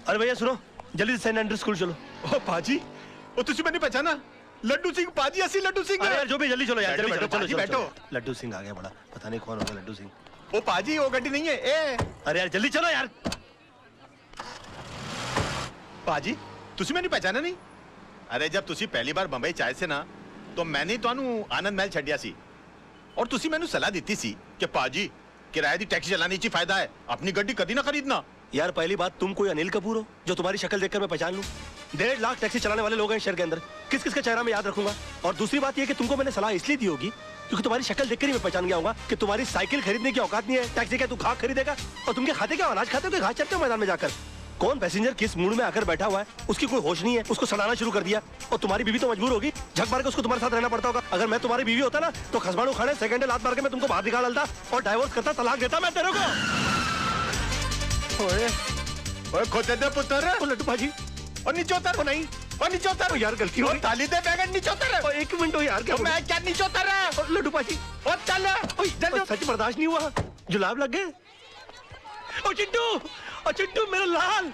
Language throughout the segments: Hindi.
अरे भैया सुनो, जल्दी से सेंट एंड्रयूज स्कूल चलो। ओ पाजी, ओ तुसी मैंने पहचाना? लड्डू सिंह पाजी, असली लड्डू सिंह। अरे यार जो भी, जल्दी चलो यार, जल्दी चलो, बैठो। लड्डू सिंह आ गया बड़ा, पता नहीं कौन होगा लड्डू सिंह। ओ पाजी, वो गड्डी नहीं है ए। अरे यार जल्दी चलो यार। पाजी, तुसी मैंने पहचाना नहीं? अरे जब तुसी पहली बार बंबई चाहे से ना, तो मैंने ਤੁਹਾਨੂੰ आनंद महल छड्डिया सी और तुसी मैंने सलाह दी सी कि पाजी किराए दी टैक्सी चलाने ची फायदा है, अपनी गड्डी कभी ना खरीदना। यार पहली बात, तुम कोई अनिल कपूर हो जो तुम्हारी शक्ल देखकर मैं पहचान लूं? 1.5 लाख टैक्सी चलाने वाले लोग हैं शहर के अंदर, किस किस का चेहरा मैं याद रखूंगा? और दूसरी बात यह कि तुमको मैंने सलाह इसलिए दी होगी क्योंकि तुम्हारी शक्ल देखकर ही मैं पहचान गया होगा कि तुम्हारी साइकिल खरीदने की औकात नहीं है। टैक्सी क्या तू घास खरीदेगा? और तुम क्या खाते, क्या अनाज खाते हो, घास चरते हो मैदान में जाकर? कौन पैसेंजर किस मूड में आकर बैठा हुआ है उसकी कोई होश नहीं है, उसको सड़ाना शुरू कर दिया। और तुम्हारी बीवी तो मजबूर होगी, झक मार के उसको तुम्हारे साथ रहना पड़ता होगा। अगर मैं तुम्हारी बीवी होता ना तो खसबाड़ू खाने सेकंड लात मार के मैं तुमको बाहर निकाल डालता और डाइवोर्स करता, तलाक देता मैं तेरे को। ओए ओए खोते दे पुत्र, ओ लड्डू भाजी, और नीचे उतर। नहीं और नीचे उतर यार, गलती हो गई। थाली दे बैगन, नीचे उतर। एक मिनट हो यार, क्या मैं क्या नीचे उतर रहा है? लड्डू भाजी और चल जल्दी। सच बर्दाश्त नहीं हुआ, जुलाब लग गए। ओ चिट्टू, ओ चिट्टू मेरे लाल,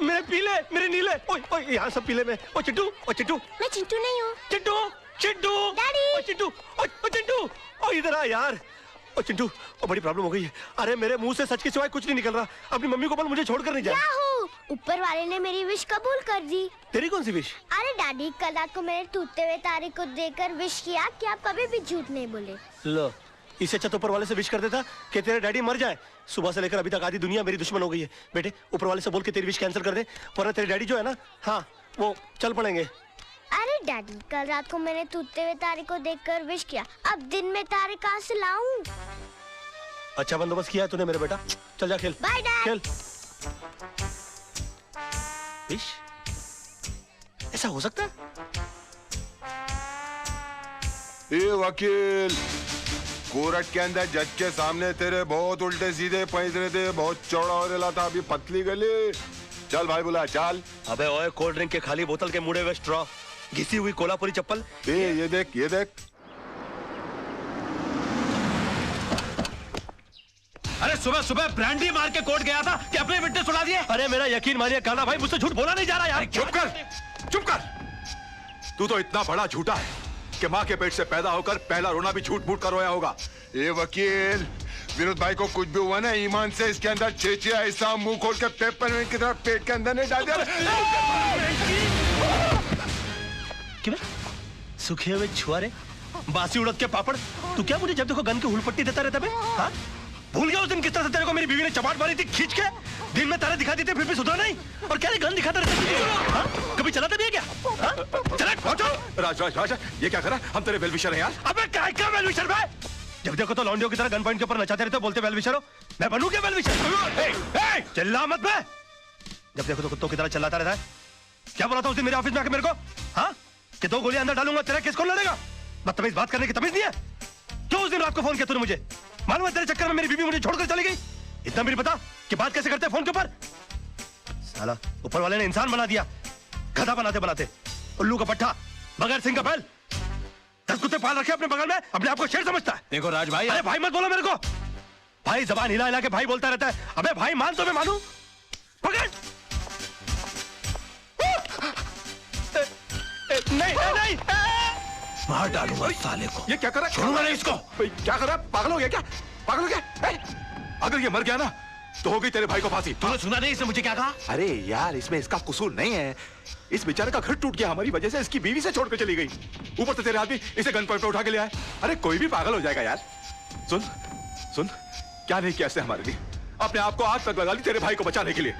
मेरे पीले, मेरे नीले, ओए ओए यहाँ सब पीले में। ओ चिट्टू, ओ चिट्टू। मैं चिंटू नहीं हूँ। चिट्टू, चिट्टू, डैडी। ओ चिट्टू, ओ चिट्टू, ओ इधर आ यार। ओ चिंटू, ओ बड़ी प्रॉब्लम हो गई है। अरे मेरे मुंह से सच के सिवाय कुछ नहीं निकल रहा। अपनी मम्मी को बोल मुझे छोड़कर नहीं जाए। याहू! ऊपर वाले ने मेरी विश कबूल कर दी। तेरी कौन सी विश? अरे डैडी, कल रात को मैंने टूटते हुए तारे को देखकर विश किया कि आप कभी भी झूठ नहीं बोले। लो, इससे अच्छा तो ऊपर वाले से विश कर देता कि तेरे डैडी मर जाए। सुबह से लेकर अभी तक आधी दुनिया मेरी दुश्मन हो गई है। बेटे ऊपर वाले से बोल के तेरी विश कैंसिल कर दे, वरना तेरे डैडी जो है ना, हाँ वो चल पड़ेंगे। अरे डैडी, कल रात को मैंने टूटते हुए तारे को देखकर विश किया, अब दिन में तारे कहाँ से लाऊं? अच्छा बंदोबस्त किया है तूने मेरे बेटा, चल जा खेल। Bye dad. खेल। विश? ऐसा हो सकता है? ए वकील, कोर्ट के अंदर जज के सामने तेरे बहुत उल्टे सीधे पैसे थे, बहुत चौड़ा हो रहा था, अभी पतली गली। चल भाई बुला, चल। अबे ओए, कोल्ड ड्रिंक के खाली बोतल के मुड़े हुए स्ट्रॉ, घिसी हुई कोल्हापुरी चप्पल। ये देख, ये देख। अरे सुबह सुबह ब्रांडी मार के कोर्ट गया था कि अपने विटनेस सुना दिए। अरे मेरा यकीन मानिए काना भाई, मुझसे झूठ बोला नहीं जा रहा यार। चुप कर, चुप कर। तू तो इतना बड़ा झूठा है कि माँ के पेट से पैदा होकर पहला रोना भी झूठ मूठ कर रोया होगा। ये वकील, विनोद भाई को कुछ भी हुआ ना, ईमान से इसके अंदर छेचिया ऐसा मुंह खोल के पेपर की तरह पेट के अंदर नहीं डाल दिया। क्यों सूखे हुए छुआरे, बासी उड़द के पापड़, तू क्या मुझे जब देखो गन की हुलपट्टी देता रहता है? हाँ, भूल गया उस दिन किस तरह से तेरे को मेरी बीवी ने चपाट मारी थी खींच के? दिन में तारे दिखाती थी फिर भी सुधरा नहीं, और क्या गन दिखाता रहता? हाँ? कभी चलाता भी है क्या? हाँ? चला पहुंचो। राज राज राज, ये क्या करा? हम तेरे वेलविशर हैं यार। अबे काय का वेलविशर भाई? जब देखो तो लौंडियों की तरह गन पॉइंट के ऊपर नचाते रहते हो, बोलते वेलविशर हो। मैं बनूं क्या वेलविशर? चिल्ला मत बे। जब देखो तो कुत्तों की तरह चिल्लाता रहता है। क्या बोला था उस दिन मेरे ऑफिस में आके मेरे को? हाँ, कि 2 गोलियां अंदर डालूंगा, तेरा केस कौन लड़ेगा? बदतमीज बात करने की तमीज नहीं है? क्यों उस दिन रात को फोन किया तूने मुझे? मालूम है तेरे चक्कर में मेरी बीवी मुझे छोड़कर चली गई। इतना भी नहीं पता कि बात कैसे करते हैं फोन के ऊपर? साला ऊपर वाले ने इंसान बना दिया, गधा बनाते बनाते। उल्लू का पट्टा, बगैर सिंह का बैल। 10 कुत्ते पाल रखे अपने बगल में, अपने आप को शेर समझता है। देखो राज भाई, अरे भाई मत बोलो मेरे को। भाई जबान हिला हिला के भाई बोलता रहता है। अबे भाई मान तो मैं मानूं। पकड़। नहीं नहीं, मार डालूंगा साले को। ये क्या कर रहा है? छोड़ूंगा नहीं इसको। क्या कर रहा है? पागल हो गया क्या? पागल हो गया? अगर ये मर गया ना तो हो गई तेरे भाई को फांसी। तूने सुना नहीं इसने मुझे क्या कहा? अरे यार, इसमें इसका कसूर नहीं है। इस बेचारे का घर टूट गया हमारी वजह से, इसकी बीवी से छोड़कर चली गई। ऊपर से तेरे आदमी इसे गन पॉइंट पे उठा के ले आए। अरे कोई भी पागल हो जाएगा यार। सुन सुन, क्या नहीं किया इसने हमारे लिए? अपने आप को आग तक लगा ली तेरे भाई को बचाने के लिए।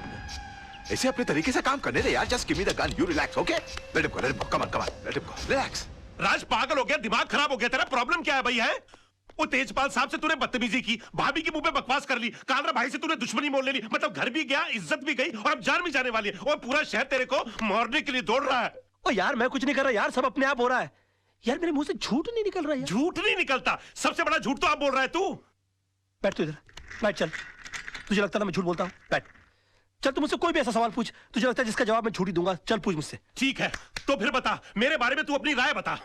ऐसे अपने तरीके से काम करने दे यार। Just give me the gun, you relax, okay? Let him go, let him go, come on, let him go, relax. Raj पागल हो गया, दिमाग खराब हो गया तेरा? प्रॉब्लम क्या है भाई? है वो तेजपाल साहब से तूने बदतमीजी की, भाभी के मुंह पे बकवास कर ली, कालरा भाई से तूने दुश्मनी मोल ले ली, मतलब घर भी गया, इज्जत भी गई, और अब जान भी जाने वाली है। और पूरा शहर तेरे को मारने के लिए दौड़ रहा है। ओ यार मैं कुछ नहीं कर रहा यार, सब अपने आप हो रहा है यार। मेरे मुंह से झूठ नहीं निकल रहा है। झूठ नहीं निकलता, सबसे बड़ा झूठ तो आप बोल रहा है तू। बैठ तू इधर, बैठ। चल, तुझे लगता है ना मैं झूठ बोलता हूँ? बैठ। चल तू मुझसे कोई भी ऐसा सवाल पूछ, तुझे लगता है जिसका जवाब मैं झूठ ही दूंगा। चल पूछ मुझसे। ठीक है, तो फिर बता, मेरे बारे में तू अपनी राय बता।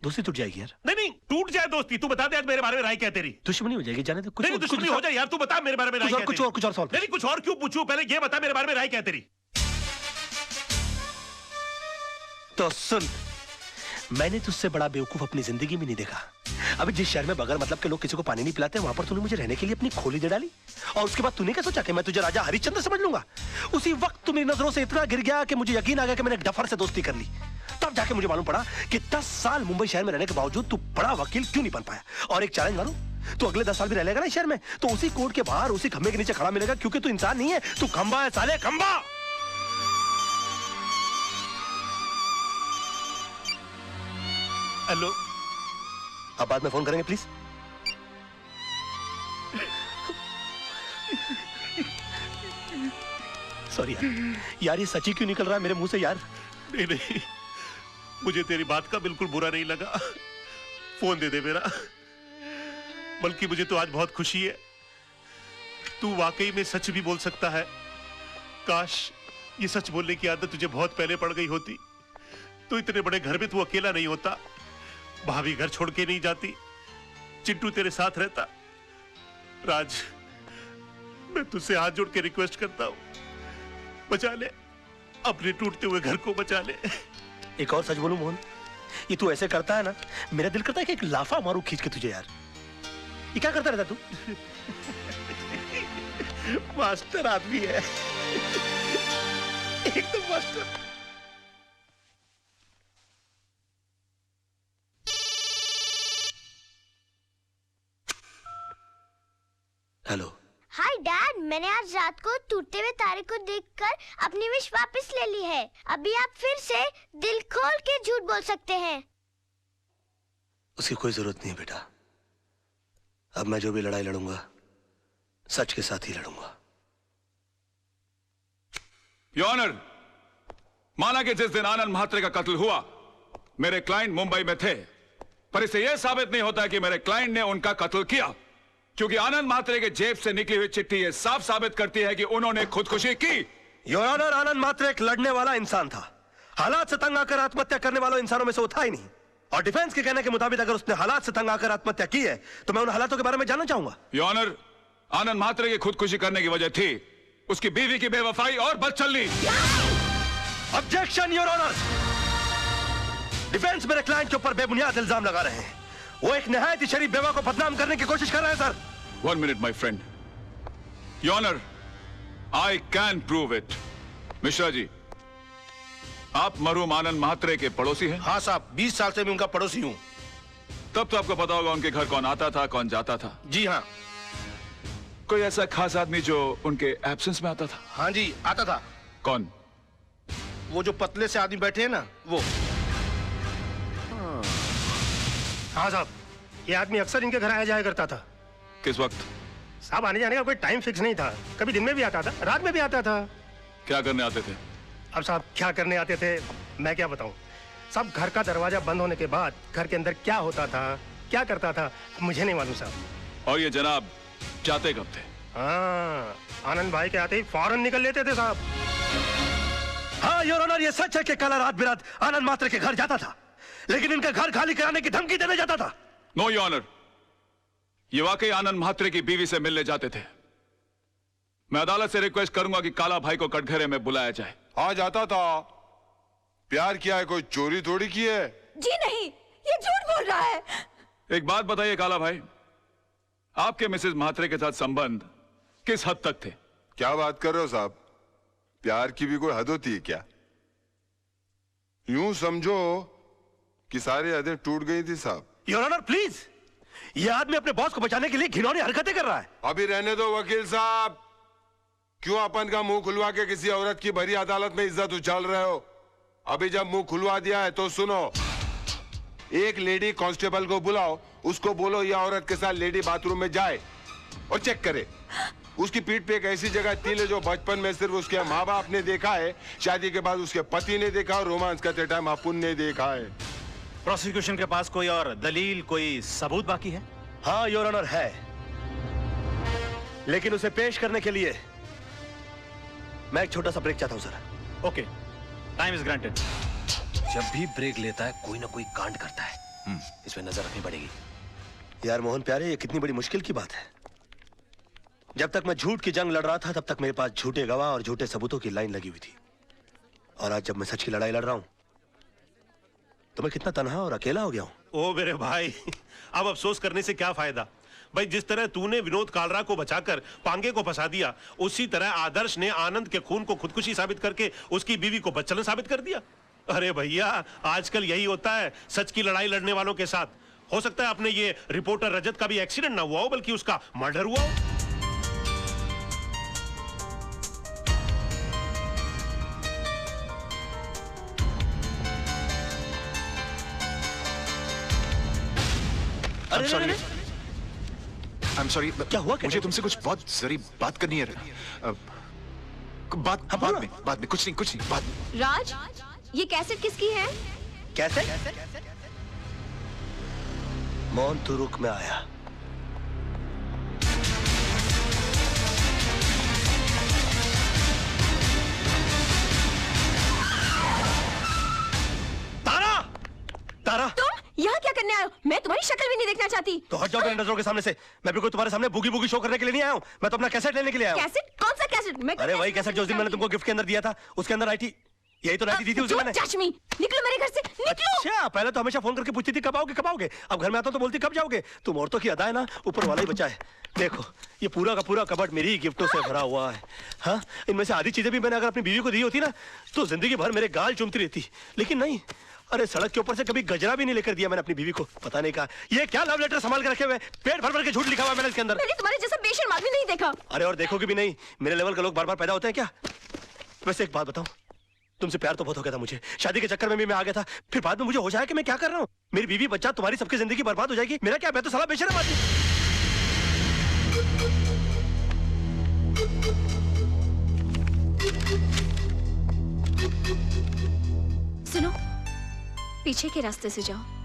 दोस्ती टूट जाएगी यार। नहीं नहीं, टूट जाए दोस्ती, तू बता दे आज मेरे बारे में राय क्या है तेरी? दुश्मनी हो जाएगी, जाने दो। नहीं नहीं, दुश्मनी हो जाए यार, तू बता मेरे बारे में राय क्या है कुछ तेरी? और सवाल। नहीं नहीं, कुछ और क्यों पूछूं, पहले ये बता मेरे बारे में राय क्या है तेरी? तो सुन, मैंने तुझसे बड़ा बेवकूफ अपनी जिंदगी में नहीं देखा। अभी जिस शहर में बगैर मतलब के लोग किसी को पानी नहीं पिलाते, वहां पर तूने मुझे रहने के लिए अपनी खोली दे डाली, और उसके बाद तूने क्या सोचा कि मैं तुझे राजा हरिश्चंद्र समझ लूंगा? उसी वक्त तू मेरी नजरों से इतना गिर गया कि मुझे यकीन आ गया कि मैंने डफर से दोस्ती कर ली। तब जाके मुझे मालूम पड़ा कि 10 साल मुंबई शहर में रहने के बावजूद तू बड़ा वकील क्यों नहीं बन पाया। और एक चैलेंज मारूं, तू अगले 10 साल भी रह लेगा ना इस शहर में, तो उसी कोर्ट के बाहर उसी खंबे के नीचे खड़ा मिलेगा, क्योंकि तू इंसान नहीं है, तू खंबा है साले, खंबा। हेलो, अब बाद में फोन करेंगे प्लीज। सॉरी यार, ये सच्ची क्यों निकल रहा है मेरे मुंह से यार? नहीं नहीं, मुझे तेरी बात का बिल्कुल बुरा नहीं लगा। फोन दे दे मेरा। बल्कि मुझे तो आज बहुत खुशी है, तू वाकई में सच भी बोल सकता है। काश ये सच बोलने की आदत तुझे बहुत पहले पड़ गई होती, तो इतने बड़े घर में तू अकेला नहीं होता, भाभी घर छोड़ के नहीं जाती, चिंटू तेरे साथ रहता। राज, मैं तुझसे हाथ जोड़ के रिक्वेस्ट करता हूं, बचा ले, अपने टूटते हुए घर को बचा ले। एक और सच बोलूं मोहन, ये तू ऐसे करता है ना, मेरा दिल करता है कि एक लाफा मारूं खींच के तुझे यार। ये क्या करता रहता तू? मास्टर आदमी है, एकदम मास्टर। हेलो। हाय डैड, मैंने आज रात को टूटते हुए तारे को देखकर अपनी विश वापस ले ली है। अभी आप फिर से दिल खोल के झूठ बोल सकते हैं। उसकी कोई जरूरत नहीं है बेटा। अब मैं जो भी लड़ाई लड़ूंगा, सच के साथ ही लड़ूंगा। योर ऑनर, माना कि जिस दिन आनंद म्हात्रे का कत्ल हुआ, मेरे क्लाइंट मुंबई में थे, पर इससे यह साबित नहीं होता कि मेरे क्लाइंट ने उनका कत्ल किया, क्योंकि आनंद म्हात्रे के जेब से निकली हुई चिट्ठी यह साफ साबित करती है कि उन्होंने खुदकुशी की। योर ऑनर, आनंद म्हात्रे एक लड़ने वाला इंसान था। हालात से तंग आकर आत्महत्या करने वालों इंसानों में से वो था ही नहीं। और डिफेंस के कहने के मुताबिक अगर उसने हालात से तंग आकर आत्महत्या की है, तो मैं उन हालातों के बारे में जानना चाहूंगा। योर ऑनर, आनंद म्हात्रे की खुदकुशी करने की वजह थी उसकी बीवी की बेवफाई और बदचलनी। Objection your honour. डिफेंस मेरे क्लाइंट के ऊपर बेबुनियाद इल्जाम लगा रहे हैं। वो एक निहायत ही शरीफ बेवा को बदनाम करने की कोशिश कर रहे हैं sir. 1 minute my friend. Your honour, I can prove it. Mishra ji, आप मरहूम आनंद म्हात्रे के पड़ोसी हैं? हाँ साहब, 20 साल से मैं उनका पड़ोसी हूँ। तब तो आपको पता होगा उनके घर कौन आता था, कौन जाता था। जी हाँ। कोई ऐसा खास आदमी जो उनके एब्सेंस में आता था? हाँ जी, आता था। कौन? वो जो पतले से आदमी बैठे हैं ना, वो। हाँ साहब, ये आदमी अक्सर इनके घर आया जाया करता था। किस वक्त? साहब, आने जाने का कोई टाइम फिक्स नहीं था। कभी दिन में भी आता था, रात में भी आता था। क्या करने आते थे? अब साहब क्या करने आते थे मैं क्या बताऊं। साहब, घर का दरवाजा बंद होने के बाद घर के अंदर क्या होता था, क्या करता था, मुझे नहीं मालूम साहब। और ये जनाब जाते कब थे? हाँ, आनंद भाई के आते ही फौरन निकल लेते थे साहब। हाँ योर ऑनर, ये सच है कि कल रात बिरात आनंद म्हात्रे के घर जाता था, लेकिन इनका घर खाली कराने की धमकी देने जाता था। नो योर ऑनर, ये वाकई आनंद म्हात्रे की बीवी से मिलने जाते थे। मैं अदालत से रिक्वेस्ट करूंगा कि काला भाई को कटघरे में बुलाया जाए। हाँ, जाता था। प्यार किया है, कोई चोरी थोड़ी की है। जी नहीं, ये झूठ बोल रहा है। एक बात बताइए काला भाई, आपके मिसेस म्हात्रे के साथ संबंध किस हद तक थे? क्या बात कर रहे हो साहब? प्यार की भी कोई हद होती है क्या? यूं समझो कि सारी हदें टूट गई थी साहब। योर ऑनर प्लीज, ये आदमी अपने बॉस को बचाने के लिए घिनौनी हरकतें कर रहा है। अभी रहने दो वकील साहब, क्यों अपन का मुंह खुलवा के किसी औरत की भरी अदालत में इज्जत उछाल रहे हो? अभी जब मुंह खुलवा दिया है तो सुनो, एक लेडी कांस्टेबल को बुलाओ, उसको बोलो ये औरत के साथ लेडी बाथरूम में जाए और चेक करे। उसकी पीठ पे एक ऐसी जगह तिल है जो बचपन में सिर्फ उसके माँ बाप ने देखा है, शादी के बाद उसके पति ने देखा और रोमांस करते टाइम अपुन ने देखा है। प्रोसिक्यूशन के पास कोई और दलील, कोई सबूत बाकी है? हाँ योर ऑनर है, लेकिन उसे पेश करने के लिए मैं एक छोटा सा ब्रेक चाहता हूं sir. Okay, time is granted. जब भी ब्रेक लेता है कोई ना कोई कांड करता है। इसमें नजर रखनी पड़ेगी। यार मोहन प्यारे, ये कितनी बड़ी मुश्किल की बात है। जब तक मैं झूठ की जंग लड़ रहा था तब तक मेरे पास झूठे गवाह और झूठे सबूतों की लाइन लगी हुई थी, और आज जब मैं सच की लड़ाई लड़ रहा हूं तो मैं कितना तन्हा और अकेला हो गया हूं। ओ मेरे भाई, अब अफसोस करने से क्या फायदा भाई। जिस तरह तूने विनोद कालरा को बचाकर पांगे को फंसा दिया, उसी तरह आदर्श ने आनंद के खून को खुदकुशी साबित करके उसकी बीवी को बच्चन साबित कर दिया। अरे भैया, आजकल यही होता है सच की लड़ाई लड़ने वालों के साथ। हो सकता है अपने ये रिपोर्टर रजत का भी एक्सीडेंट ना हुआ हो, बल्कि उसका मर्डर हुआ हो। I'm sorry, क्या हुआ? मुझे तुमसे कुछ बहुत जरूरी बात करनी है। बाद में कुछ नहीं बाद में। राज, ये कैसेट किसकी है? कैसे? मोहन तू रुक, मैं आया। तारा! तारा! तुम यहाँ क्या करने आए हो? मैं तुम्हारी शक्ल भी नहीं देखना चाहती। तो हट जाओ मेरी नजरों के सामने से। मैं भी कोई तुम्हारे सामने बुगी बुगी शो करने के लिए नहीं आया हूँ। मैं तो अपना कैसेट लेने के लिए आया हूँ। कैसेट? कौन सा कैसेट? मैं अरे वही कैसेट जो उस दिन मैंने तुमको गिफ्ट के अंदर दिया था, उसके अंदर आई थी। यही तो नाइटी दी थी उस दिन मैंने। Touch me! निकलो मेरे घर से, निकलो! अच्छा, पहले तो हमेशा फोन करके पूछती थी कब आओगे कब आओगे। अब घर में आता हूं तो बोलती कब जाओगे। तुम औरतों की अदा है ना, ऊपर वाला ही बचा है। देखो, ये पूरा का पूरा कबर्ड मेरी गिफ्टों से भरा हुआ है। हाँ, इनमें से आधी चीजें भी मैंने अगर अपनी बीवी को दी होती ना तो जिंदगी भर मेरे गाल चूमती रहती, लेकिन नहीं। अरे सड़क के ऊपर से कभी गजरा भी नहीं लेकर दिया मैंने अपनी बीवी को। पता नहीं कहा ये क्या लव लेटर संभाल के रखे हुए, पेट भर भर के झूठ लिखा हुआ मैंने इसके अंदर। मैंने तुम्हारे जैसा बेशर्म आदमी नहीं देखा। अरे और देखोगे भी नहीं, मेरे लेवल के लोग बार बार पैदा होते हैं क्या? वैसे एक बात बताऊं, तुमसे प्यार तो बहुत हो गया था मुझे, शादी के चक्कर में भी मैं आ गया था। फिर बाद में मुझे हो जाए कि मैं क्या कर रहा हूँ, मेरी बीवी बच्चा तुम्हारी सबकी जिंदगी बर्बाद हो जाएगी। मेरा क्या, मैं तो साला बेशर्म आदमी। सुनो, पीछे के रास्ते से जाओ।